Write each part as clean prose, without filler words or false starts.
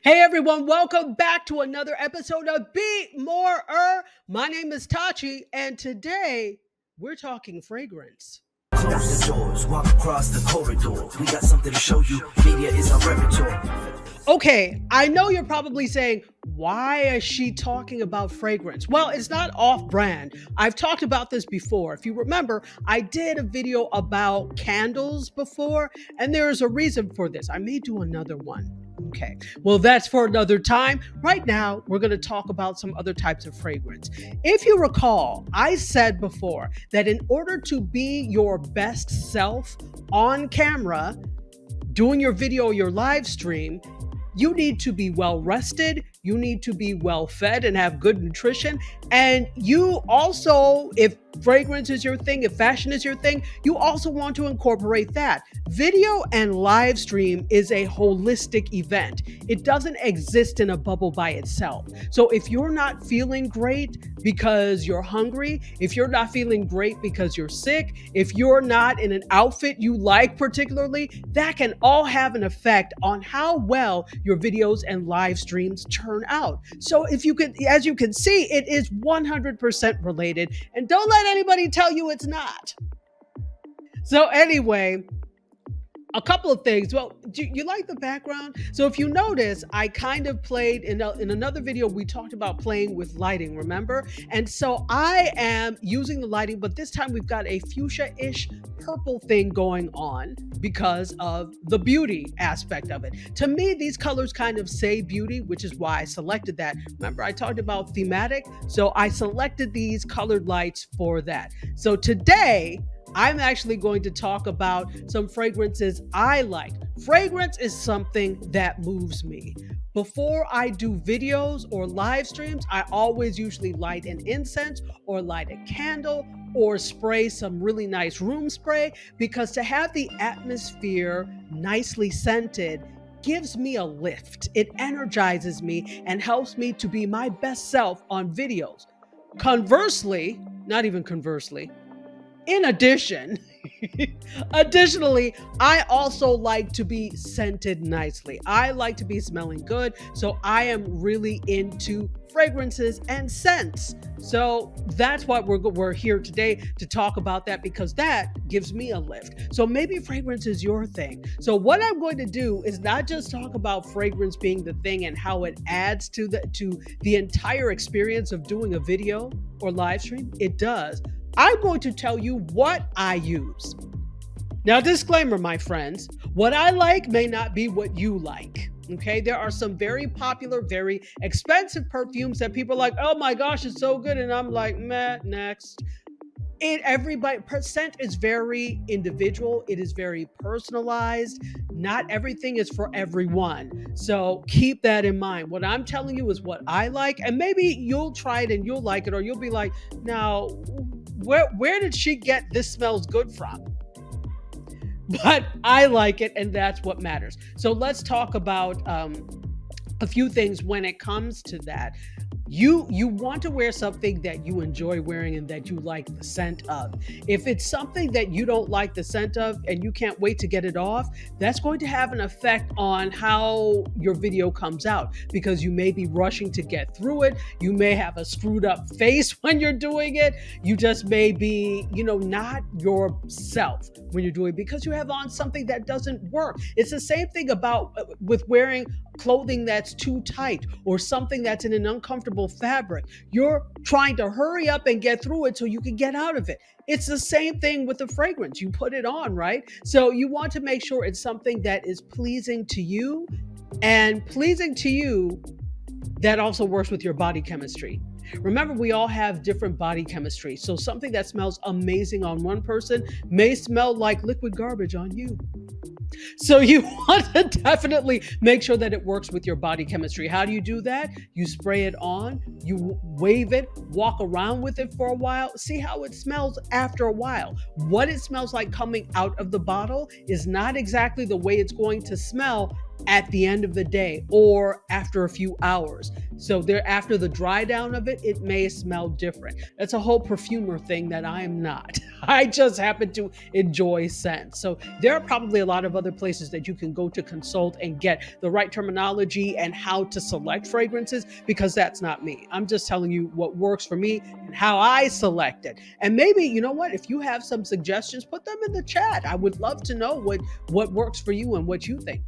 Hey everyone, welcome back to another episode of Be More. My name is Tachi, and today we're talking fragrance. Close the doors, walk across the corridor. We got something to show you. Media is our repertoire. Okay, I know you're probably saying, why is she talking about fragrance? Well, it's not off brand. I've talked about this before. If you remember, I did a video about candles before, and there's a reason for this. I may do another one. Okay, well, that's for another time. Right now, we're going to talk about some other types of fragrance. If you recall, I said before that in order to be your best self on camera, doing your video or your live stream, you need to be well rested, you need to be well fed and have good nutrition. And you also, if fragrance is your thing, if fashion is your thing, you also want to incorporate that. Video and live stream is a holistic event. It doesn't exist in a bubble by itself. So if you're not feeling great because you're hungry, if you're not feeling great because you're sick, if you're not in an outfit you like particularly, that can all have an effect on how well your videos and live streams turn out. So if you can, as you can see, it is 100% related, and don't let anybody tell you it's not. So anyway, a couple of things. Well, do you like the background? So if you notice, I kind of played in another video, we talked about playing with lighting, remember? And so I am using the lighting, but this time we've got a fuchsia-ish purple thing going on because of the beauty aspect of it. To me, these colors kind of say beauty, which is why I selected that. Remember, I talked about thematic, so I selected these colored lights for that. So today, I'm actually going to talk about some fragrances I like. Fragrance is something that moves me. Before I do videos or live streams, I always usually light an incense or light a candle or spray some really nice room spray, because to have the atmosphere nicely scented gives me a lift. It energizes me and helps me to be my best self on videos. Conversely, not even conversely, in addition, additionally, I also like to be scented nicely. I like to be smelling good. So I am really into fragrances and scents. So that's why we're here today, to talk about that, because that gives me a lift. So maybe fragrance is your thing. So what I'm going to do is not just talk about fragrance being the thing and how it adds to the entire experience of doing a video or live stream. It does. I'm going to tell you what I use. Now, disclaimer, my friends, what I like may not be what you like. Okay, there are some very popular, very expensive perfumes that people are like, oh my gosh, it's so good. And I'm like, meh, next. Everybody percent is very individual. It is very personalized. Not everything is for everyone. So keep that in mind. What I'm telling you is what I like, and maybe you'll try it and you'll like it, or you'll be like, now, where did she get this smells good from? But I like it, and that's what matters. So let's talk about a few things when it comes to that. You want to wear something that you enjoy wearing and that you like the scent of. If it's something that you don't like the scent of and you can't wait to get it off, that's going to have an effect on how your video comes out, because you may be rushing to get through it. You may have a screwed up face when you're doing it. You just may be, not yourself when you're doing it because you have on something that doesn't work. It's the same thing about with wearing clothing that's too tight or something that's in an uncomfortable fabric. You're trying to hurry up and get through it so you can get out of it. It's the same thing with the fragrance. You put it on, right? So you want to make sure it's something that is pleasing to you, and pleasing to you that also works with your body chemistry. Remember, we all have different body chemistry. So something that smells amazing on one person may smell like liquid garbage on you. So you want to definitely make sure that it works with your body chemistry. How do you do that? You spray it on, you wave it, walk around with it for a while, see how it smells after a while. What it smells like coming out of the bottle is not exactly the way it's going to smell at the end of the day or after a few hours. So there, after the dry down of it, it may smell different. That's a whole perfumer thing that I'm not. I just happen to enjoy scents. So there are probably a lot of other places that you can go to consult and get the right terminology and how to select fragrances, because that's not me. I'm just telling you what works for me and how I select it. And maybe, you know what, if you have some suggestions, put them in the chat. I would love to know what works for you and what you think.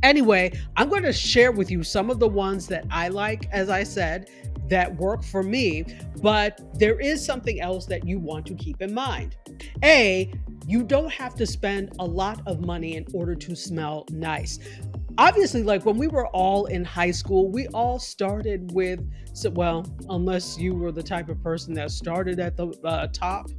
Anyway, I'm going to share with you some of the ones that I like, as I said, that work for me, but there is something else that you want to keep in mind. A, you don't have to spend a lot of money in order to smell nice. Obviously, like when we were all in high school, we all started with, so, well, unless you were the type of person that started at the top,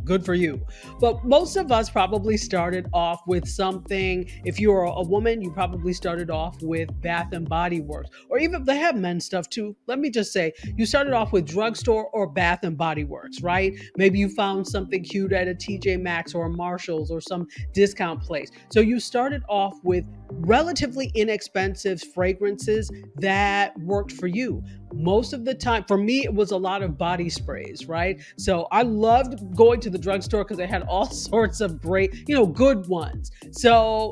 good for you. But most of us probably started off with something. If you're a woman, you probably started off with Bath and Body Works, or even they have men's stuff too. Let me just say, you started off with drugstore or Bath and Body Works, right? Maybe you found something cute at a TJ Maxx or a Marshalls or some discount place. So you started off with relatively inexpensive fragrances that worked for you. Most of the time, for me, it was a lot of body sprays, right? So I loved going to the drugstore because they had all sorts of great, good ones. So,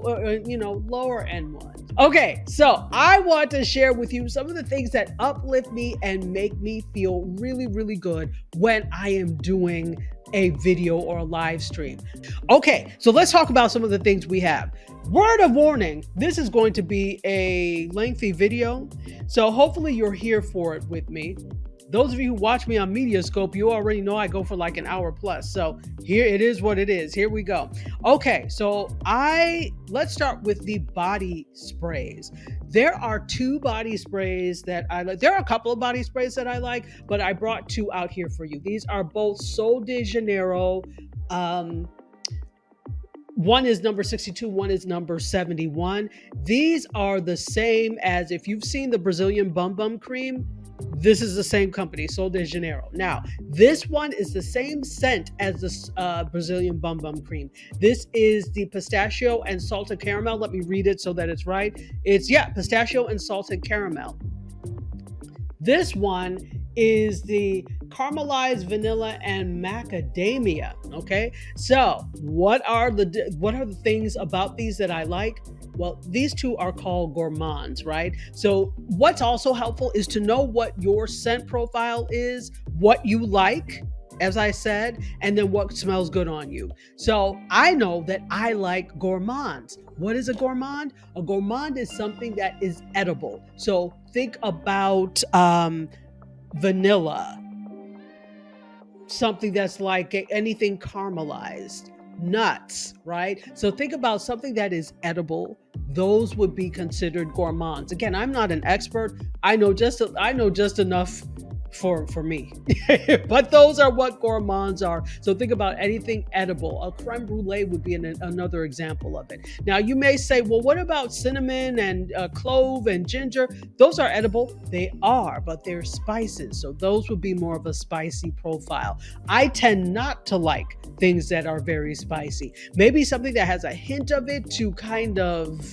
lower end ones. Okay, so I want to share with you some of the things that uplift me and make me feel really, really good when I am doing a video or a live stream. Okay, so let's talk about some of the things we have. Word of warning, this is going to be a lengthy video, so hopefully you're here for it with me. Those of you who watch me on Mediascope, you already know I go for like an hour plus. So here it is what it is. Here we go. Okay, so let's start with the body sprays. There are two body sprays that I like. There are a couple of body sprays that I like, but I brought two out here for you. These are both Sol de Janeiro. One is number 62, one is number 71. These are the same as, if you've seen the Brazilian Bum Bum Cream, this is the same company, Sol de Janeiro. Now, this one is the same scent as the Brazilian Bum Bum Cream. This is the pistachio and salted caramel. Let me read it so that it's right. It's, pistachio and salted caramel. This one is the caramelized vanilla and macadamia. Okay, so what are the things about these that I like? Well, these two are called gourmands, right? So what's also helpful is to know what your scent profile is, what you like, as I said, and then what smells good on you. So I know that I like gourmands. What is a gourmand? A gourmand is something that is edible. So think about vanilla, something that's like anything caramelized, nuts, right? So think about something that is edible. Those would be considered gourmands. Again, I'm not an expert. I know just enough for me, but those are what gourmands are. So think about anything edible. A creme brulee would be another example of it. Now you may say, well, what about cinnamon and clove and ginger? Those are edible. They are, but they're spices. So those would be more of a spicy profile. I tend not to like things that are very spicy. Maybe something that has a hint of it to kind of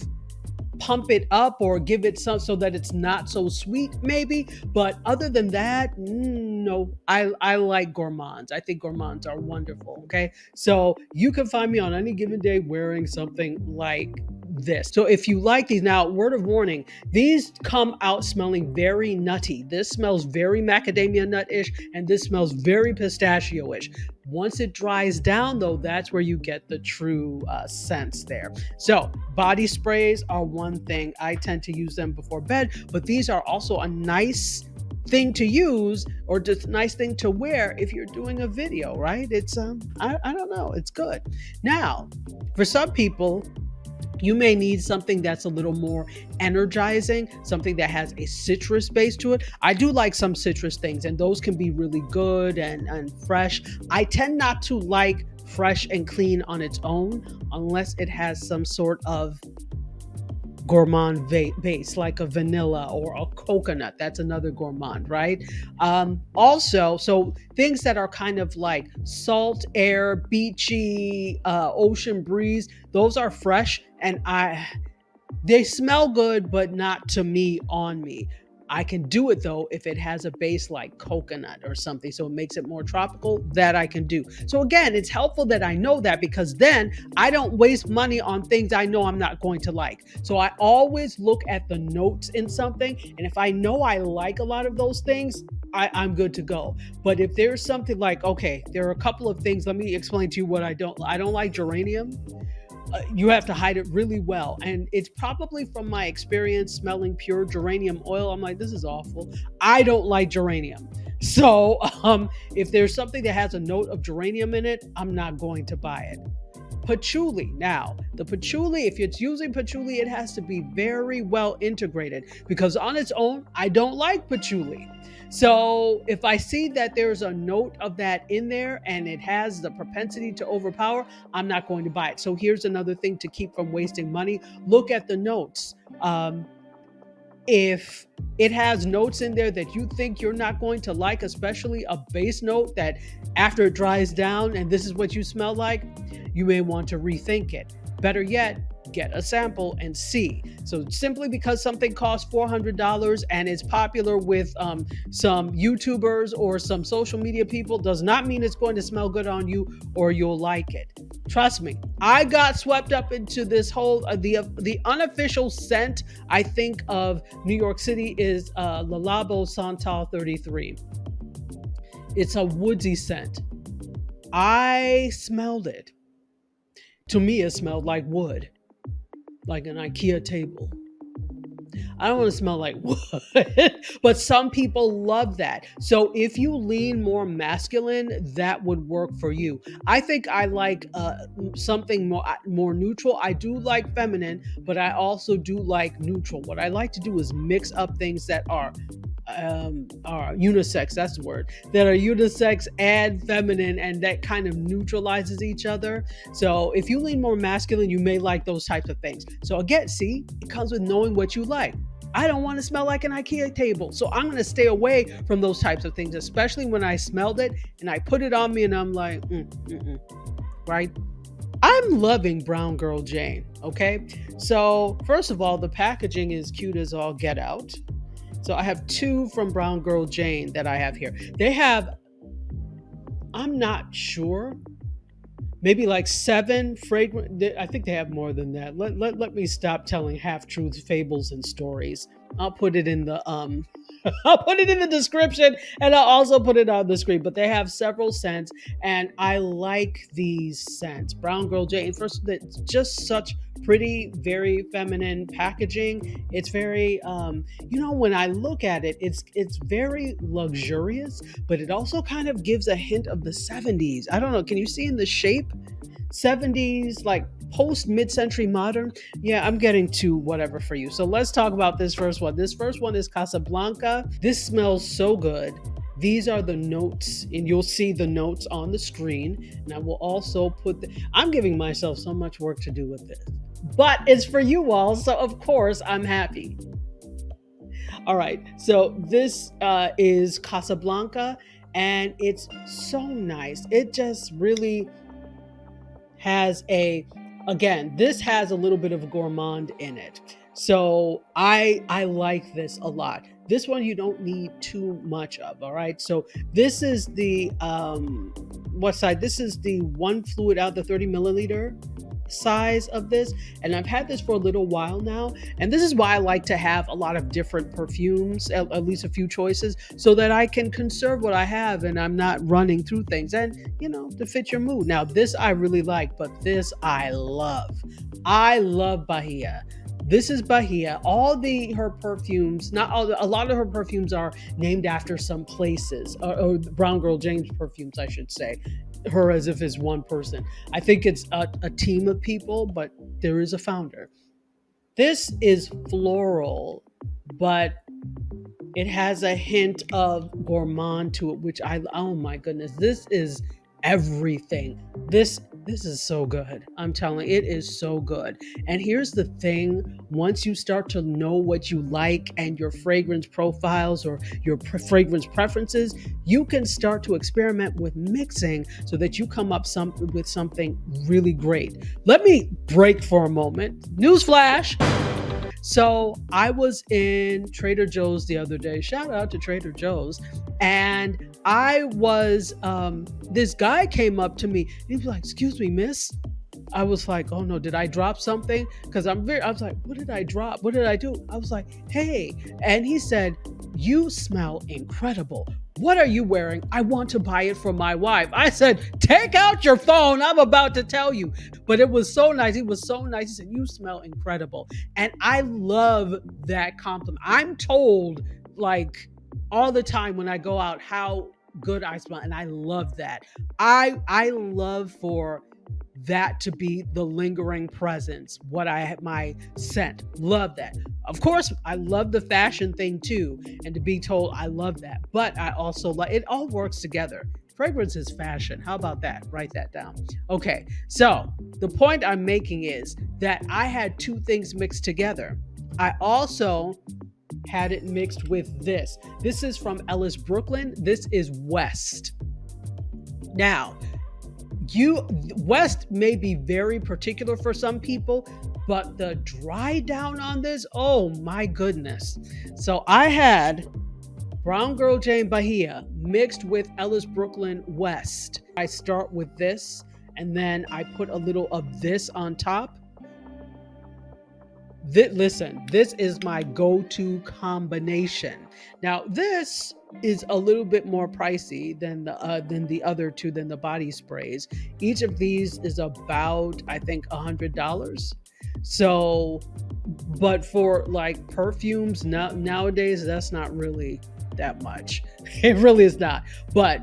pump it up or give it some so that it's not so sweet, maybe. But other than that, no, I like gourmands. I think gourmands are wonderful. Okay, so you can find me on any given day wearing something like this. So if you like these, now word of warning, these come out smelling very nutty. This smells very macadamia nut-ish, and this smells very pistachio-ish. Once it dries down, though, that's where you get the true scents there. So body sprays are one thing. I tend to use them before bed, but these are also a nice thing to use, or just a nice thing to wear if you're doing a video, right? It's I don't know, it's good. Now, for some people, you may need something that's a little more energizing, something that has a citrus base to it. I do like some citrus things, and those can be really good and fresh. I tend not to like fresh and clean on its own unless it has some sort of gourmand base, like a vanilla or a coconut. That's another gourmand, right? Also, so things that are kind of like salt air, beachy, ocean breeze, those are fresh, and They smell good, but not to me on me. I can do it though if it has a base like coconut or something, so it makes it more tropical. That I can do. So again, it's helpful that I know that because then I don't waste money on things I know I'm not going to like. So I always look at the notes in something, and if I know I like a lot of those things, I'm good to go. But if there's something like, okay, there are a couple of things. Let me explain to you what I don't. I don't like geranium. You have to hide it really well. And it's probably from my experience smelling pure geranium oil. I'm like, this is awful. I don't like geranium. So if there's something that has a note of geranium in it, I'm not going to buy it. Patchouli. Now, the patchouli, if it's using patchouli, it has to be very well integrated because on its own, I don't like patchouli. So if I see that there's a note of that in there and it has the propensity to overpower, I'm not going to buy it. So here's another thing to keep from wasting money. Look at the notes. If it has notes in there that you think you're not going to like, especially a base note that after it dries down and this is what you smell like, you may want to rethink it. Better yet, get a sample and see. So simply because something costs $400 and is popular with some YouTubers or some social media people does not mean it's going to smell good on you or you'll like it. Trust me, I got swept up into this whole the unofficial scent. I think of New York City is Le Labo Santal 33. It's a woodsy scent. I smelled it. To me, it smelled like wood, like an IKEA table. I don't want to smell like wood, but some people love that. So if you lean more masculine, that would work for you. I think I like something more neutral. I do like feminine, but I also do like neutral. What I like to do is mix up things that are unisex, that's the word, that are unisex and feminine, and that kind of neutralizes each other. So if you lean more masculine, you may like those types of things. So again, see, it comes with knowing what you like. I don't want to smell like an IKEA table, so I'm going to stay away from those types of things, especially when I smelled it and I put it on me and I'm like, right? I'm loving Brown Girl Jane, okay? So first of all, the packaging is cute as all get out. So I have two from Brown Girl Jane that I have here. They have, I'm not sure, maybe like 7 fragrant. I think they have more than that. Let me stop telling half-truths, fables, and stories. I'll put it in the I'll put it in the description and I'll also put it on the screen. But they have several scents and I like these scents. Brown Girl Jane, first, it's just such pretty, very feminine packaging. It's very when I look at it, it's very luxurious, but it also kind of gives a hint of the 70s. I don't know, can you see in the shape? 70s, like post mid-century modern. Yeah, I'm getting to whatever for you. So let's talk about this first one. This first one is Casablanca. This smells so good. These are the notes, and you'll see the notes on the screen. And I will also I'm giving myself so much work to do with this, but it's for you all, so of course I'm happy. All right, so this is Casablanca, and it's so nice. It just really has this has a little bit of gourmand in it. So I like this a lot. This one you don't need too much of, all right? So this is the what side? This is the one fluid out, the 30 milliliter size of this, and I've had this for a little while now, and this is why I like to have a lot of different perfumes, at least a few choices, so that I can conserve what I have and I'm not running through things, and to fit your mood. Now this I really like, but this I love Bahia. This is Bahia. Her perfumes, not all, a lot of her perfumes are named after some places, or Brown Girl Jane's perfumes, I should say. Her as if it's one person. I think it's a team of people, but there is a founder. This is floral, but it has a hint of gourmand to it, which oh my goodness, this is everything. This is so good. I'm telling you, it is so good. And here's the thing, once you start to know what you like and your fragrance profiles or your fragrance preferences, you can start to experiment with mixing so that you come up with something really great. Let me break for a moment. Newsflash. So I was in Trader Joe's the other day. Shout out to Trader Joe's. And I was, this guy came up to me. He was like, "Excuse me, miss." I was like, "Oh no, did I drop something?" Because I was like, "What did I drop? What did I do?" I was like, "Hey." And he said, "You smell incredible. What are you wearing? I want to buy it for my wife." I said, "Take out your phone. I'm about to tell you." But it was so nice. He was so nice. He said, "You smell incredible." And I love that compliment. I'm told like all the time when I go out how good I smell. And I love that. I love for that to be the lingering presence, what I had my scent. Love that. Of course, I love the fashion thing too, and to be told I love that. But I also like it all works together. Fragrance is fashion. How about that? Write that down. Okay, so the point I'm making is that I had two things mixed together. I also had it mixed with this. This is from Ellis Brooklyn. This is West. Now, you West may be very particular for some people, but the dry down on this, oh my goodness. So I had Brown Girl Jane Bahia mixed with Ellis Brooklyn West. I start with this and then I put a little of this on top. Listen, this is my go-to combination. Now, this is a little bit more pricey than the other two, than the body sprays. Each of these is about, I think, $100. So, but for like perfumes nowadays, that's not really that much. It really is not. But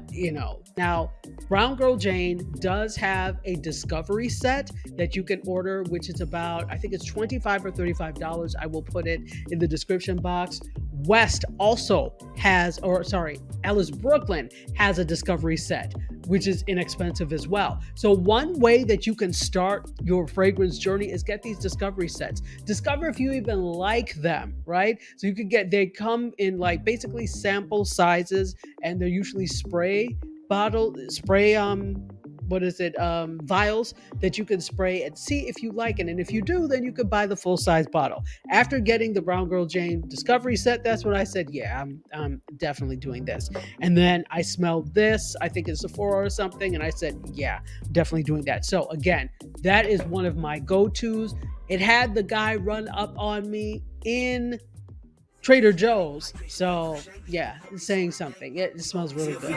now Brown Girl Jane does have a discovery set that you can order, which is about, I think it's $25 or $35. I will put it in the description box. West also has, or sorry, Ellis Brooklyn has a discovery set, which is inexpensive as well. So one way that you can start your fragrance journey is get these discovery sets. Discover if you even like them, right? So you can they come in like basically sample sizes, and they're usually spray what is it, vials that you can spray and see if you like it. And if you do, then you could buy the full size bottle. After getting the Brown Girl Jane discovery set, that's when I said, yeah, I'm definitely doing this. And then I smelled this, I think it's Sephora or something, and I said, yeah, definitely doing that. So again, that is one of my go-tos. It had the guy run up on me in Trader Joe's. So yeah, it's saying something. It smells really good.